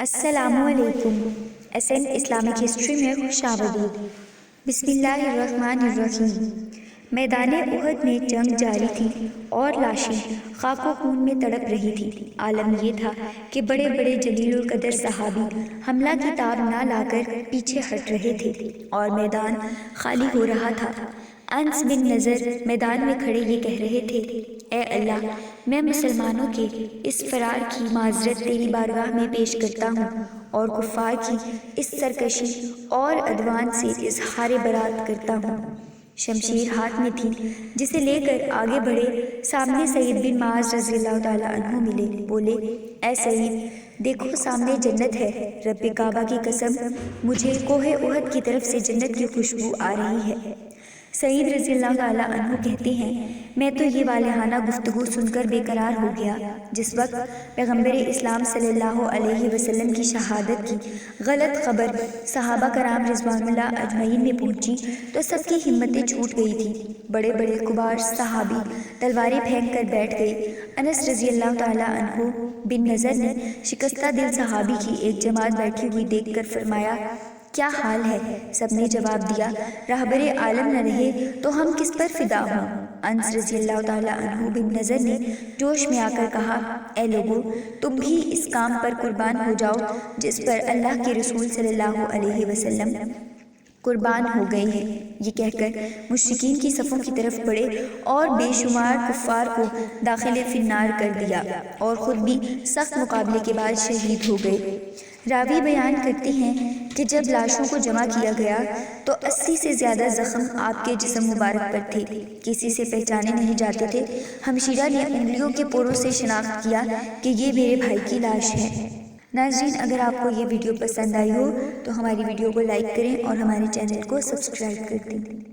السلام علیکم۔ SN Islamic history میں خوش آمدید۔ بسم اللہ الرحمن الرحیم۔ میدان احد میں جنگ جاری تھی اور لاشیں خاک و خون میں تڑپ رہی تھی۔ عالم یہ تھا کہ بڑے بڑے جلیل القدر صحابی حملہ کی تاب نہ لا کر پیچھے ہٹ رہے تھے اور میدان خالی ہو رہا تھا۔ انس بن نضر میدان میں کھڑے یہ کہہ رہے تھے، اے اللہ، میں مسلمانوں کے اس فرار کی معذرت تیری بارگاہ میں پیش کرتا ہوں اور کفار کی اس سرکشی اور عدوان سے اظہار برات کرتا ہوں۔ شمشیر ہاتھ میں تھی جسے لے کر آگے بڑھے سامنے سعید بن معاذ رضی اللہ تعالیٰ عنہ ملے، بولے، اے سعید، دیکھو سامنے جنت ہے، رب کعبہ کی قسم، مجھے کوہ احد کی طرف سے جنت کی خوشبو آ رہی ہے۔ سعید رضی اللہ تعالیٰ عنہ کہتے ہیں، میں تو یہ والہانہ گفتگو سن کر بے قرار ہو گیا۔ جس وقت پیغمبر اسلام صلی اللہ علیہ وسلم کی شہادت کی غلط خبر صحابہ کرام رضوان اللہ اجمعین میں پہنچی تو سب کی ہمتیں چھوٹ گئی تھیں۔ بڑے بڑے کبار صحابی تلواریں پھینک کر بیٹھ گئے۔ انس رضی اللہ تعالیٰ عنہ بن نضر نے شکستہ دل صحابی کی ایک جماعت بیٹھی ہوئی دیکھ کر فرمایا، کیا حال ہے؟ سب نے جواب دیا، رہبر عالم نہ رہے تو ہم کس پر فدا ہوں؟ انس رضی اللہ تعالیٰ عنہ بن نضر نے جوش میں آ کر کہا، اے لوگو، تم بھی اس کام پر قربان ہو جاؤ جس پر اللہ کے رسول صلی اللہ علیہ وسلم قربان ہو گئے ہیں۔ یہ کہہ کر مشرکین کی صفوں کی طرف بڑھے اور بے شمار کفار کو داخل فی النار کر دیا اور خود بھی سخت مقابلے کے بعد شہید ہو گئے۔ راوی بیان کرتے ہیں کہ جب لاشوں کو جمع کیا گیا تو 80 سے زیادہ زخم آپ کے جسم مبارک پر تھے، کسی سے پہچانے نہیں جاتے تھے۔ ہمشیرہ نے انگلیوں کے پوروں سے شناخت کیا کہ یہ میرے بھائی کی لاش ہے۔ ناظرین، اگر آپ کو یہ ویڈیو پسند آئی ہو تو ہماری ویڈیو کو لائک کریں اور ہمارے چینل کو سبسکرائب کر دیں۔